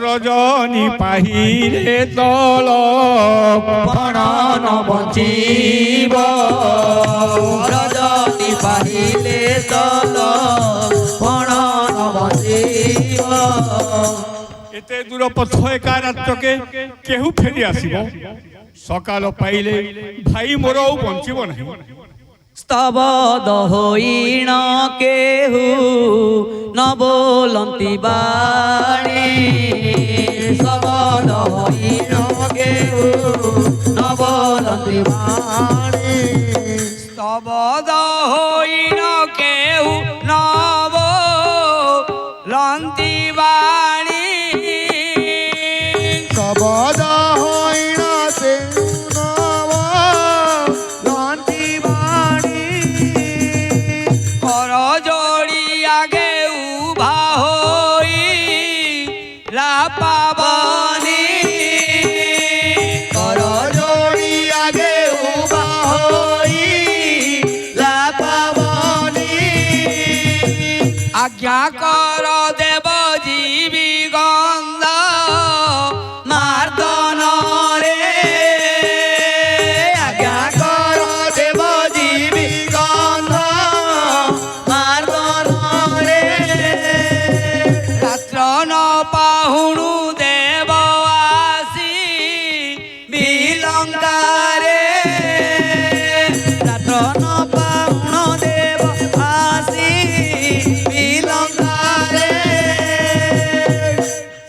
রজনী পাহিলে তল প্রাণ বঞ্চিব রজনী পাহিলে তল প্রাণ বঞ্চিব। এতে দূর পথ একা রাত্রকে কেহু ফেরি আসিব সকাল পাইলে ভাই মোর ଆଉ বঞ্চিব ନାହିଁ। স্তবদ হইণ কেহু ন ବୋଲନ୍ତି ବାଣୀ স্তবদ হইণ কেহু ন ବୋଲନ୍ତି ବାଣୀ স্তবদ হইণ কেহু ন ବୋଲନ୍ତି ବାଣୀ শবদ হইণ তেনব লন্তি বাণী কর জড়ি আগে উভা হই লাপাবনি কর জড়ি আগে উবা হই লাপাবনি আজ্ঞা কর দেব জীবী গন্ধ মার্দন রে আজ্ঞা কর দেব জীবী গন্ধ মার্দন রে রাত্র ন পাহুণু দেব আসি বিলঙ্কারে রাত্র ন পাহুণ দেব আসি বিলঙ্কারে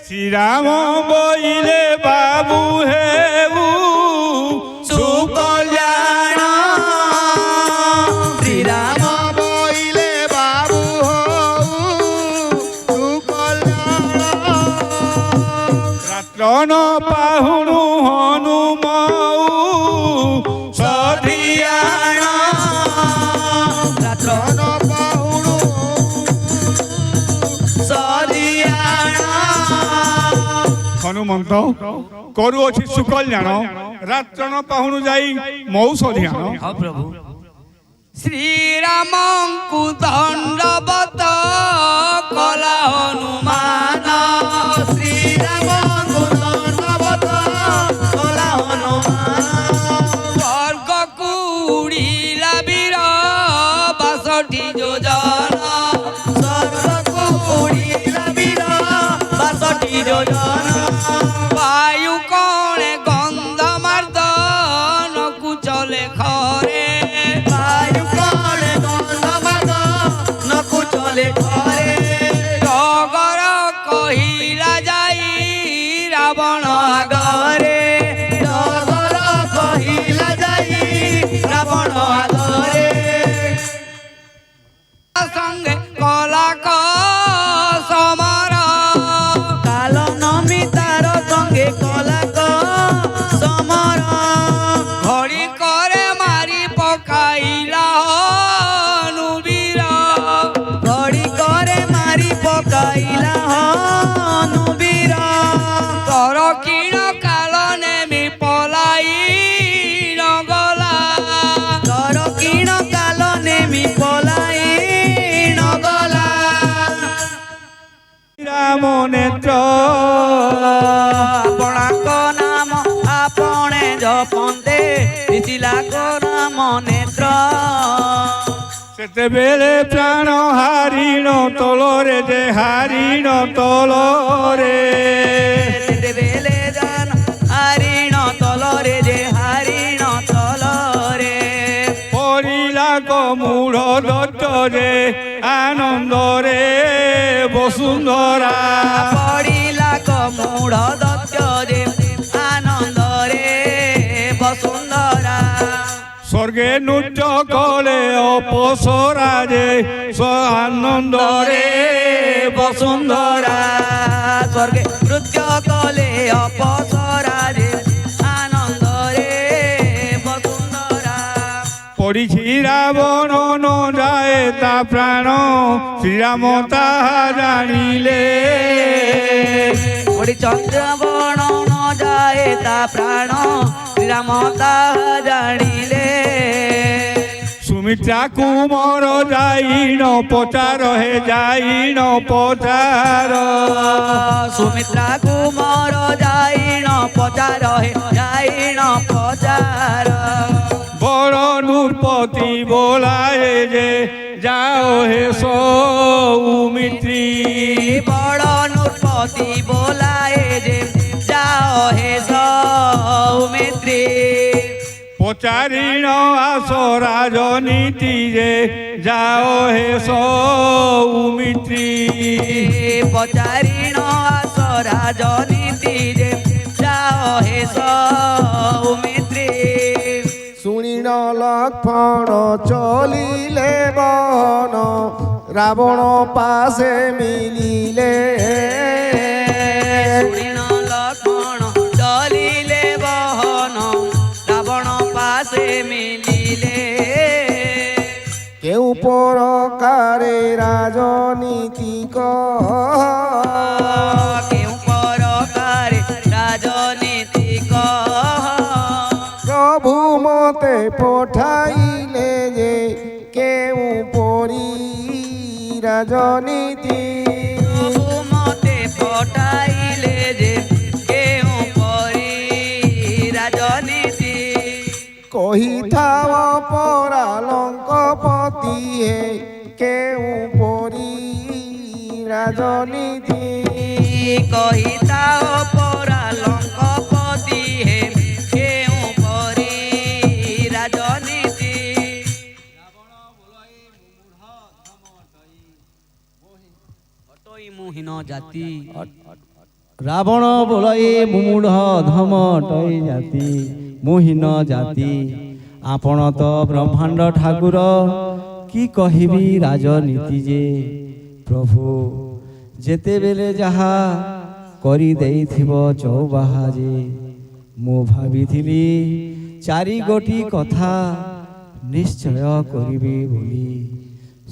শ্রীরাম বইলে বাবু হেবু সুকল্যাণ শ্রীরাম বইলে বাবু হউ সুকল্যাণ রাত্র ন পাহুণু হনুমৌ সধিয়াণ রাত্র ন পাহুণু সধিয়াণ হনুমন্ত କରୁଅଛି ସୁକଲ୍ୟାଣ ରାତ୍ର ନ ପାହୁଣୁ ଯାଇ ମୌଷଧିଆଣ। ହଁ ପ୍ରଭୁ ଶ୍ରୀରାମଙ୍କୁ ଦଣ୍ଡବତ କଲା ହନୁମାନ ଶ୍ରୀରାମଙ୍କୁ ଦଣ୍ଡବତ କଲା ହନୁମାନ ସ୍ୱର୍ଗକୁ ଉଡ଼ିଲା ବୀର 62 ଯୋଜନ ସ୍ୱର୍ଗକୁ ଉଡ଼ିଲା ବୀର 62 ଯୋଜନ বায়ু কণে গন্ধ মার্দনকু চলে ঘরে বায়ু কণে গন্ধ মার্দনকু চলে ঘরে টগর কহিলা যাই রাবণ আগরে টগর কহিলা যাই রাবণ আগরে সঙ্গে কলা সমর কাল নমিতার সঙ্গে কলা সমর ঘড়ি করে মারি পকাইলা হনুবীর ঘড়ি করে মারি পকাইলা হনুবীর তর কিণ কাল নেমি পলাই নগলা তর কিণ কাল নেমি পলাই নগলা রাম নেত্র ଆପଣଙ୍କ ନାମ ଆପଣେ ଜପନ୍ତେ ଦିଶିଲାକ ରାମ ନେତ୍ର ସେତେବେଳେ ପ୍ରାଣ ହାରିଣ ତଳରେ ଯେ ହାରିଣ ତଳରେ ସେତେବେଳେ ଜାନ ହାରିଣ ତଳରେ ଯେ ହାରିଣ ତଳରେ ପଡ଼ିଲା କମୂଳ ଦତ୍ତରେ ଆନନ୍ଦରେ ବସୁନ୍ଧରା ପଡ଼ିଲା କମୂଳ ଦତ୍ତରେ ଆନନ୍ଦରେ ବସୁନ୍ଧରା স্বর্গে নৃত্য কলে অপসরা যে আনন্দরে বসুন্ধরা স্বর্গে নৃত্য কলে অপসরা রে আনন্দরে বসুন্ধরা পড়িছি রাবণ ন যায় তা প্রাণ শ্রীরাম তাহা জানিলে ওড়ি চন্দ্রবণ ন যায় তা প্রাণ শ্রীরাম তাহা জানিলে ସୁମିତ୍ରାକୁ ମୋର ଯାଇନ ପଚାର ହେ ଯାଇନ ପଚାର ସୁମିତ୍ରାକୁ ମୋର ଯାଇନ ପଚାର ହେ ଯାଇନ ପଚାର বড় নূরপতি বলায় যে যাও হে সৌমিত্রী বড় নৃপতি বোলায় যে যাও হে সৌমিত্রী পচারিণ আস রাজনীতি যে যাও হে সৌমিত্রী পচারিণ আস রাজনীতি যে যাও হে সৌমিত্রী শুনিল লক্ষ্মণ চলিলে বন রাবণ পাশে মিলিলে শুনিল লক্ষ্মণ চলিলে বহন রাবণ পাশে মিলিলে কেউ প্রকারে রাজনীতি কেউ পরকারে রাজনীতি প্রভু মতে পঠাইলে যে কেউ পরি রাজনীতি মতে পটাইলে যে কেউ পরি রাজনীতি কহিথাও পরা লঙ্কপতি হে কেউ পরি রাজনীতি কহিতাও পরা লঙ্কপতি হে কেউ পরি রাজনীতি মোহিন জাতি রাবণ বলয়ে মুমূঢ় ধমটই জাতি মোহিন জাতি আপন তো ব্রহ্মাণ্ড ঠাকুর কি কহিবি রাজনীতি যে প্রভু যেতেবেলে যাহা କରି ଦେଇଥିବ ଚଉବାହା ଯେ ମୁଁ ଭାବିଥିଲି ଚାରି ଗୋଟି କଥା ନିଶ୍ଚୟ କରିବି ବୋଲି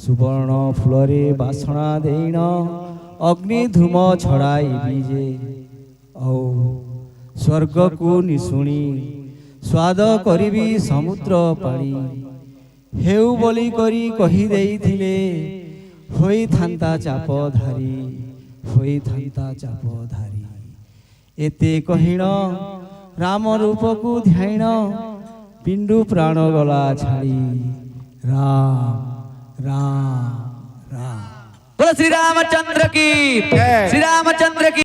ସୁବର୍ଣ୍ଣ ଫୁଲରେ ବାସଣା ଦେଇଣ ଅଗ୍ନି ଧୂମ ଛଡ଼ାଇବି ଯେ ଆଉ ସ୍ୱର୍ଗକୁ ନିଶୁଣି ସ୍ୱାଦ କରିବି ସମୁଦ୍ର ପାଣି ହେଉ ବୋଲି କରି କହିଦେଇଥିଲେ ହୋଇଥାନ୍ତା ଚାପଧାରୀ ହୋଇଥାନ୍ତା ଚାପଧାରୀ ଏତେ କହିଣ ରାମ ରୂପକୁ ଧ୍ୟାନ ପିଣ୍ଡୁ ପ୍ରାଣ ଗଲା ଛାଡ଼ି ରାମ ରାମ ରାମ बोलो श्री रामचंद्र की श्री रामचंद्र की